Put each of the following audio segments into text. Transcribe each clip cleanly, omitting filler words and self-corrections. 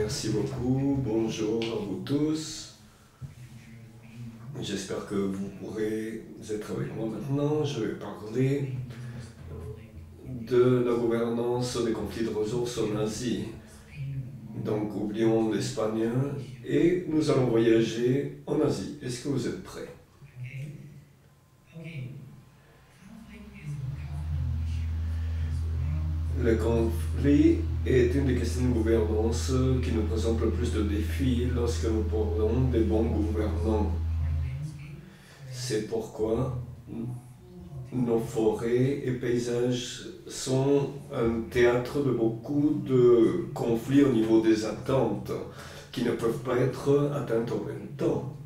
Merci beaucoup, bonjour à vous tous. J'espère que vous pourrez être avec moi maintenant. Je vais parler de la gouvernance des conflits de ressources en Asie. Donc oublions l'Espagne et nous allons voyager en Asie. Est-ce que vous êtes prêts? Le conflit est une des questions de gouvernance qui nous présente le plus de défis lorsque nous parlons des bons gouvernants. C'est pourquoi nos forêts et paysages sont un théâtre de beaucoup de conflits au niveau des attentes qui ne peuvent pas être atteintes en même temps.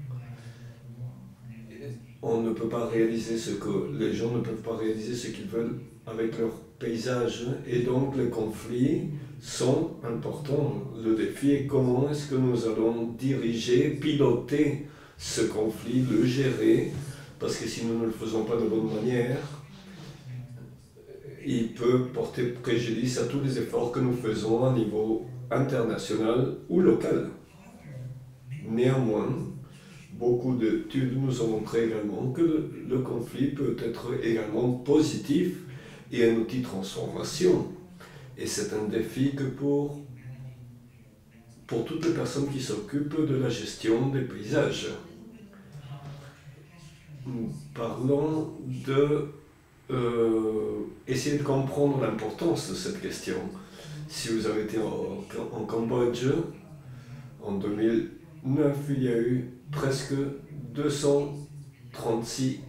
On ne peut pas réaliser ce que les gens ne peuvent pas réaliser ce qu'ils veulent avec leur paysage et donc les conflits sont importants. Le défi est comment est-ce que nous allons diriger, piloter ce conflit, le gérer, parce que si nous ne le faisons pas de bonne manière, il peut porter préjudice à tous les efforts que nous faisons à niveau international ou local. Néanmoins, beaucoup d'études nous ont montré également que le conflit peut être également positif et un outil de transformation. Et c'est un défi que pour toutes les personnes qui s'occupent de la gestion des paysages. Nous parlons de essayer de comprendre l'importance de cette question. Si vous avez été en Cambodge, en 2009, il y a eu presque 236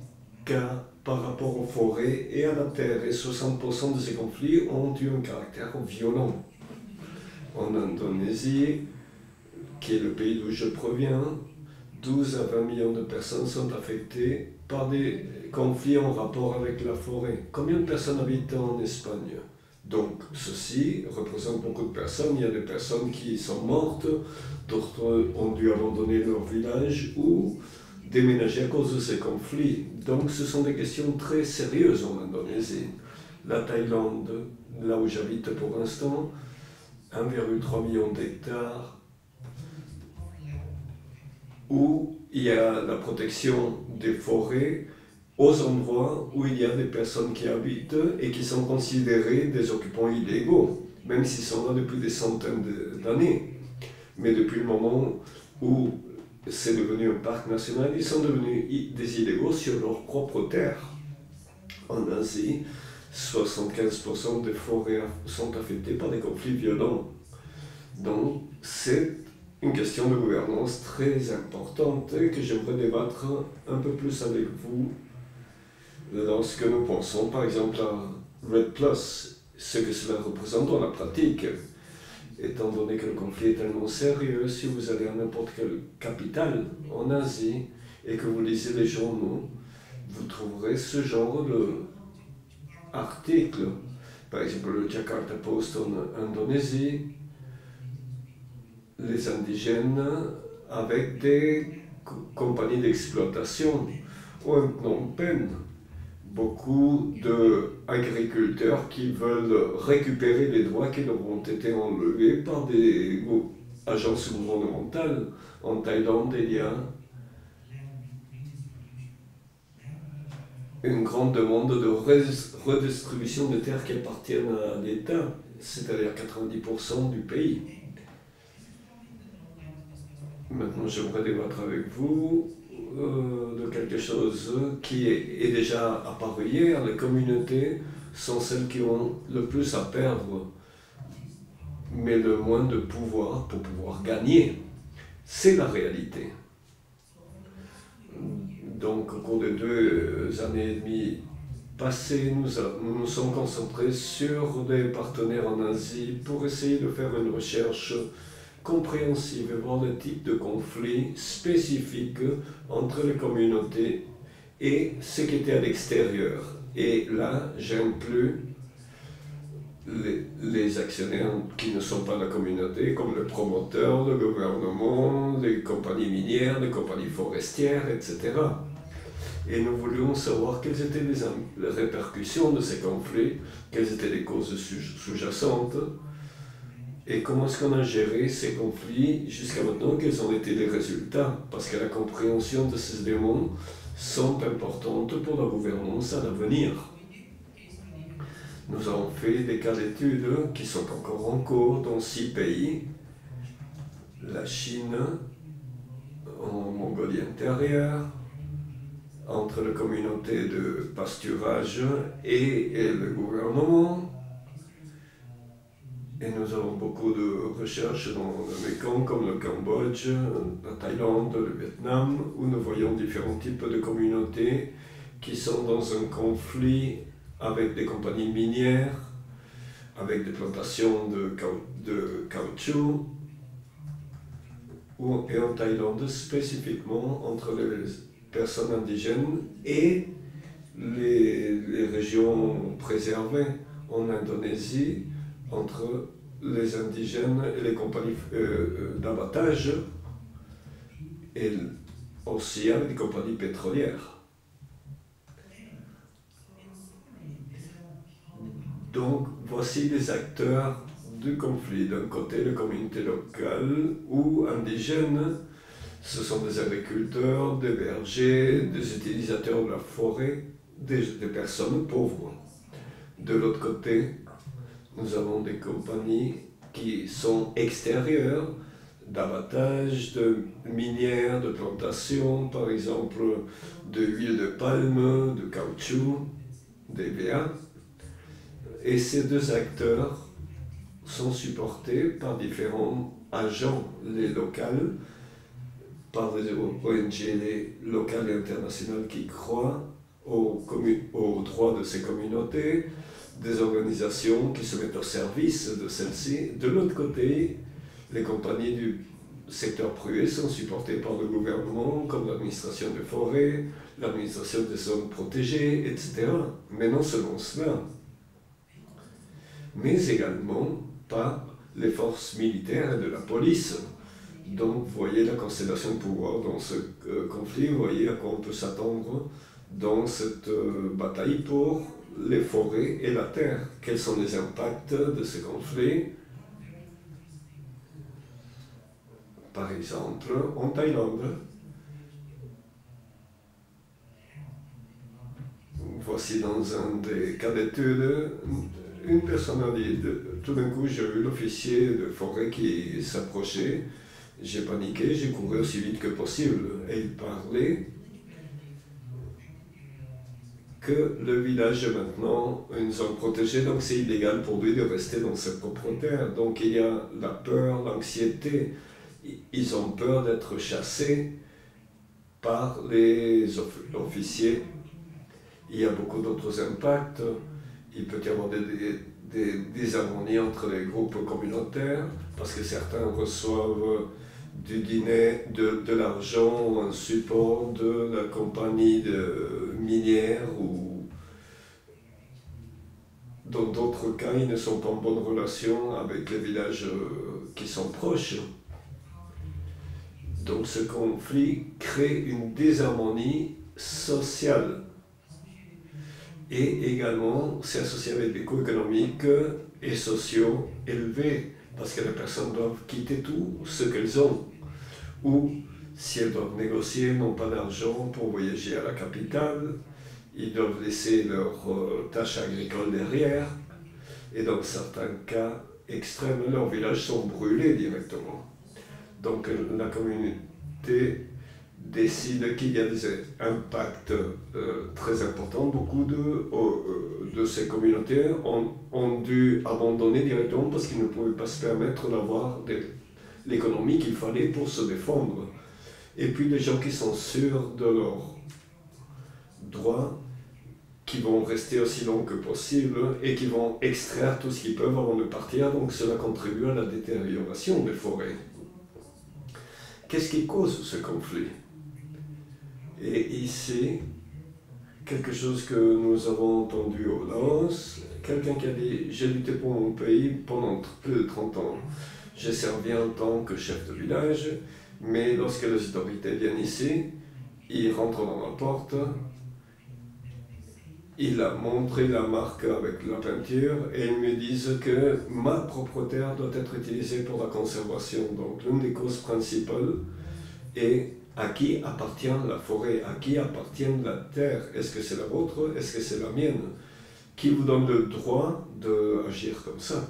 cas par rapport aux forêts et à la terre, et 60% de ces conflits ont eu un caractère violent. En Indonésie, qui est le pays d'où je proviens, 12 à 20 millions de personnes sont affectées par des conflits en rapport avec la forêt. Combien de personnes habitent en Espagne? Donc, ceci représente beaucoup de personnes. Il y a des personnes qui sont mortes, d'autres ont dû abandonner leur village ou déménager à cause de ces conflits. Donc, ce sont des questions très sérieuses en Indonésie. La Thaïlande, là où j'habite pour l'instant, 1,3 million d'hectares, où il y a la protection des forêts aux endroits où il y a des personnes qui habitent et qui sont considérés des occupants illégaux, même s'ils sont là depuis des centaines d'années. Mais depuis le moment où c'est devenu un parc national, ils sont devenus des illégaux sur leur propre terre. En Asie, 75% des forêts sont affectées par des conflits violents. Donc, c'est une question de gouvernance très importante et que j'aimerais débattre un peu plus avec vous lorsque nous pensons par exemple à REDD+, ce que cela représente dans la pratique. Étant donné que le conflit est tellement sérieux, si vous allez à n'importe quelle capitale en Asie et que vous lisez les journaux, vous trouverez ce genre d'articles. Par exemple, le Jakarta Post en Indonésie, les indigènes avec des compagnies d'exploitation, ou en Phnom Penh, beaucoup d'agriculteurs qui veulent récupérer les droits qui leur ont été enlevés par des agences gouvernementales. En Thaïlande, il y a une grande demande de redistribution des terres qui appartiennent à l'État, c'est-à-dire 90% du pays. Maintenant, j'aimerais débattre avec vous de quelque chose qui est déjà apparu hier. Les communautés sont celles qui ont le plus à perdre, mais le moins de pouvoir pour pouvoir gagner. C'est la réalité. Donc, au cours des 2 années et demie passées, nous nous sommes concentrés sur des partenaires en Asie pour essayer de faire une recherche compréhensive et voir le type de conflit spécifique entre les communautés et ce qui était à l'extérieur. Et là, j'inclus les actionnaires qui ne sont pas la communauté, comme le promoteur, le gouvernement, les compagnies minières, les compagnies forestières, etc. Et nous voulions savoir quelles étaient les répercussions de ces conflits, quelles étaient les causes sous-jacentes, Et comment est-ce qu'on a géré ces conflits jusqu'à maintenant? Quels ont été les résultats? Parce que la compréhension de ces éléments sont importantes pour la gouvernance à l'avenir. Nous avons fait des cas d'études qui sont encore en cours dans 6 pays. La Chine, en Mongolie intérieure, entre la communauté de pasturage et le gouvernement. Et nous avons beaucoup de recherches dans le Mekong, comme le Cambodge, la Thaïlande, le Vietnam, où nous voyons différents types de communautés qui sont dans un conflit avec des compagnies minières, avec des plantations de caoutchouc, et en Thaïlande spécifiquement entre les personnes indigènes et les régions préservées, en Indonésie, entre les indigènes et les compagnies d'abattage, et aussi avec des compagnies pétrolières. Donc voici les acteurs du conflit. D'un côté, les communautés locales ou indigènes, ce sont des agriculteurs, des bergers, des utilisateurs de la forêt, des personnes pauvres. De l'autre côté, nous avons des compagnies qui sont extérieures, d'abattage, de minières, de plantations, par exemple de huile de palme, de caoutchouc, d'EVA. Et ces deux acteurs sont supportés par différents agents, les locales, par les ONG locales et internationales qui croient aux droits de ces communautés, des organisations qui se mettent au service de celles-ci. De l'autre côté, les compagnies du secteur privé sont supportées par le gouvernement, comme l'administration des forêts, l'administration des zones protégées, etc. Mais non seulement cela, mais également par les forces militaires et de la police. Donc, vous voyez la constellation de pouvoir dans ce conflit, vous voyez à quoi on peut s'attendre dans cette bataille pour les forêts et la terre. Quels sont les impacts de ce conflit? Par exemple, en Thaïlande, voici dans un des cas d'études, une personne a dit, tout d'un coup j'ai vu l'officier de forêt qui s'approchait, j'ai paniqué, j'ai couru aussi vite que possible, et il parlait que le village est maintenant une zone protégée, donc c'est illégal pour lui de rester dans sa propre terre. Donc il y a la peur, l'anxiété, ils ont peur d'être chassés par les officiers. Il y a beaucoup d'autres impacts. Il peut y avoir des désharmonies entre les groupes communautaires, parce que certains reçoivent du dîner, de l'argent, un support de la compagnie minière, ou dans d'autres cas, ils ne sont pas en bonne relation avec les villages qui sont proches. Donc ce conflit crée une désharmonie sociale. Et également, c'est associé avec des coûts économiques et sociaux élevés, parce que les personnes doivent quitter tout ce qu'elles ont. Ou, si elles doivent négocier, n'ont pas d'argent pour voyager à la capitale, ils doivent laisser leurs tâches agricoles derrière, et dans certains cas extrêmes, leurs villages sont brûlés directement. Donc la communauté décide qu'il y a des impacts très importants. Beaucoup de ces communautés ont dû abandonner directement parce qu'ils ne pouvaient pas se permettre d'avoir l'économie qu'il fallait pour se défendre. Et puis les gens qui sont sûrs de leurs droits, qui vont rester aussi long que possible et qui vont extraire tout ce qu'ils peuvent avant de partir, donc cela contribue à la détérioration des forêts. Qu'est-ce qui cause ce conflit? Et ici, quelque chose que nous avons entendu au Laos, quelqu'un qui a dit « J'ai lutté pour mon pays pendant plus de 30 ans. J'ai servi en tant que chef de village, mais lorsque les autorités viennent ici, ils rentrent dans la porte il a montré la marque avec la peinture et ils me disent que ma propre terre doit être utilisée pour la conservation. Donc l'une des causes principales est à qui appartient la forêt, à qui appartient la terre. Est-ce que c'est la vôtre? Est-ce que c'est la mienne? Qui vous donne le droit d'agir comme ça?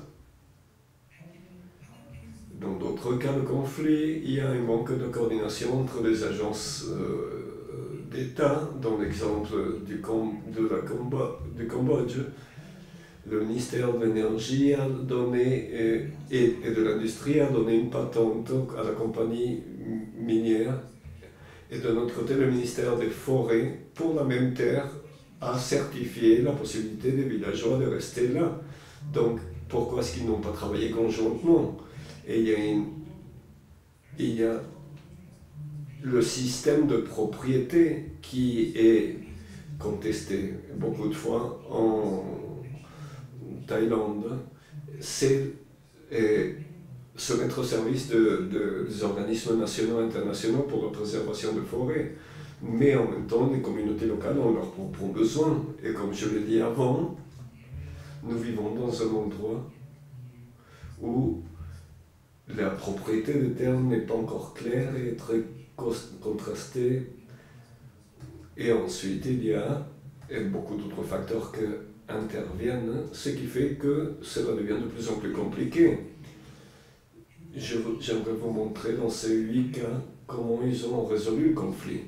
Dans d'autres cas de conflit, il y a un manque de coordination entre les agences d'État. Dans l'exemple du Cambodge, le ministère de l'Énergie a donné et de l'Industrie a donné une patente à la compagnie minière. Et de notre côté, le ministère des Forêts, pour la même terre, a certifié la possibilité des villageois de rester là. Donc, pourquoi est-ce qu'ils n'ont pas travaillé conjointement? Et il y a le système de propriété qui est contesté beaucoup de fois en Thaïlande. C'est se mettre au service des organismes nationaux et internationaux pour la préservation des forêts. Mais en même temps, les communautés locales ont leurs propres besoins. Et comme je l'ai dit avant, nous vivons dans un endroit où la propriété des terres n'est pas encore claire et très contrastée. Et ensuite, il y a beaucoup d'autres facteurs qui interviennent, ce qui fait que cela devient de plus en plus compliqué. J'aimerais vous montrer dans ces 8 cas comment ils ont résolu le conflit.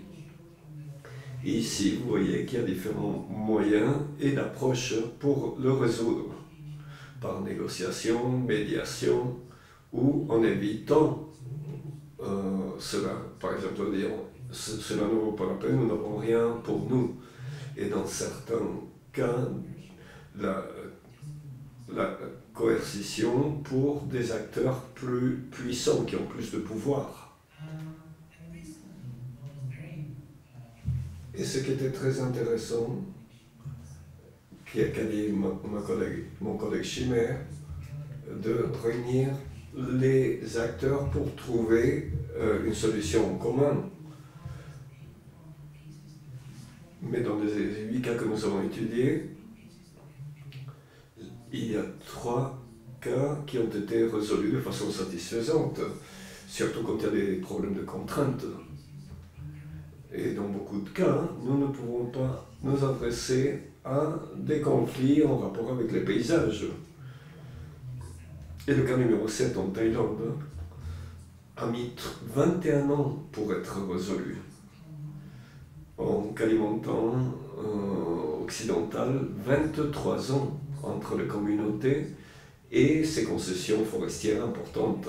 Ici, vous voyez qu'il y a différents moyens et d'approches pour le résoudre, par négociation, médiation, ou en évitant cela. Par exemple, dire cela ne vaut pas la peine, nous n'avons rien pour nous. Et dans certains cas, la coercition pour des acteurs plus puissants, qui ont plus de pouvoir. Et ce qui était très intéressant, qu'a dit mon collègue Chimère, de réunir les acteurs pour trouver une solution en commun. Mais dans les 8 cas que nous avons étudiés, il y a 3 cas qui ont été résolus de façon satisfaisante, surtout quand il y a des problèmes de contraintes. Et dans beaucoup de cas, nous ne pouvons pas nous adresser à des conflits en rapport avec les paysages. Et le cas numéro 7 en Thaïlande a mis 21 ans pour être résolu. En Kalimantan occidental, 23 ans entre les communautés et ces concessions forestières importantes.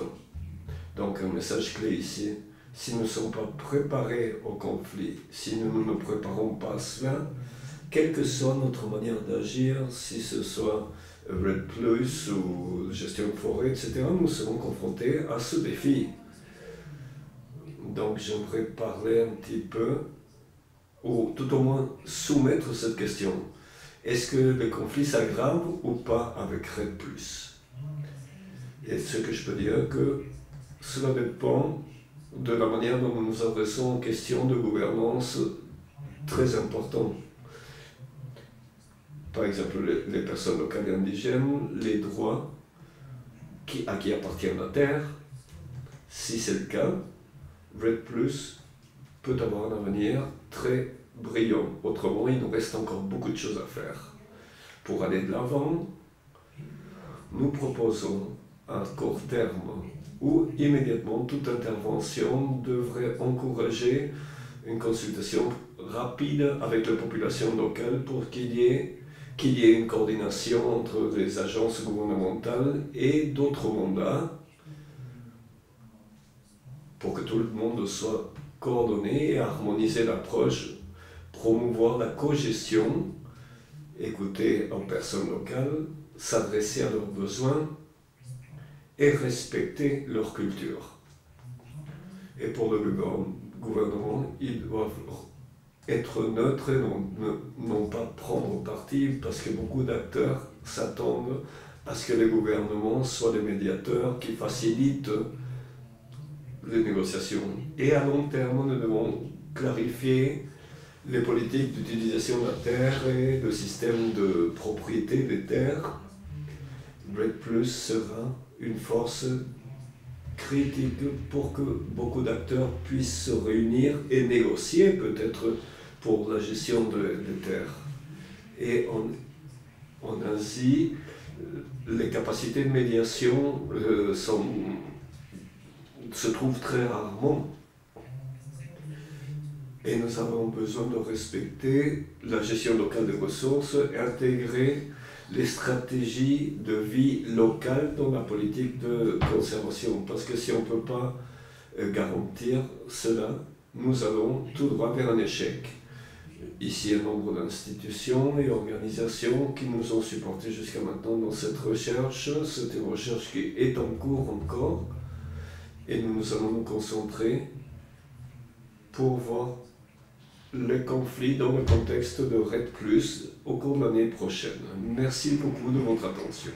Donc un message clé ici, si nous ne sommes pas préparés au conflit, si nous ne nous préparons pas à cela, quelle que soit notre manière d'agir, si ce soit REDD+, ou gestion de forêt, etc., nous serons confrontés à ce défi. Donc j'aimerais parler un petit peu, ou tout au moins soumettre cette question. Est-ce que le conflit s'aggrave ou pas avec REDD+? Et ce que je peux dire que cela dépend de la manière dont nous nous adressons aux questions de gouvernance très importantes. Par exemple, les personnes locales et indigènes, les droits à qui appartient la terre. Si c'est le cas, REDD+ peut avoir un avenir très brillant. Autrement, il nous reste encore beaucoup de choses à faire. Pour aller de l'avant, nous proposons à court terme ou immédiatement toute intervention devrait encourager une consultation rapide avec la population locale pour qu'il y ait une coordination entre les agences gouvernementales et d'autres mandats pour que tout le monde soit coordonné et harmoniser l'approche, promouvoir la cogestion, écouter aux personnes locales, s'adresser à leurs besoins et respecter leur culture. Et pour le gouvernement, ils doivent être neutres et non pas prendre parti, parce que beaucoup d'acteurs s'attendent à ce que les gouvernements soient des médiateurs qui facilitent les négociations. Et à long terme, nous devons clarifier les politiques d'utilisation de la terre et le système de propriété des terres, REDD+ sera une force critique pour que beaucoup d'acteurs puissent se réunir et négocier peut-être pour la gestion des terres. Et en Asie, les capacités de médiation se trouvent très rarement. Et nous avons besoin de respecter la gestion locale des ressources et intégrer les stratégies de vie locale dans la politique de conservation. Parce que si on ne peut pas garantir cela, nous allons tout droit vers un échec. Ici, un nombre d'institutions et organisations qui nous ont supportés jusqu'à maintenant dans cette recherche. C'est une recherche qui est en cours encore. Et nous allons nous concentrer pour voir les conflits dans le contexte de REDD+ au cours de l'année prochaine. Merci beaucoup de votre attention.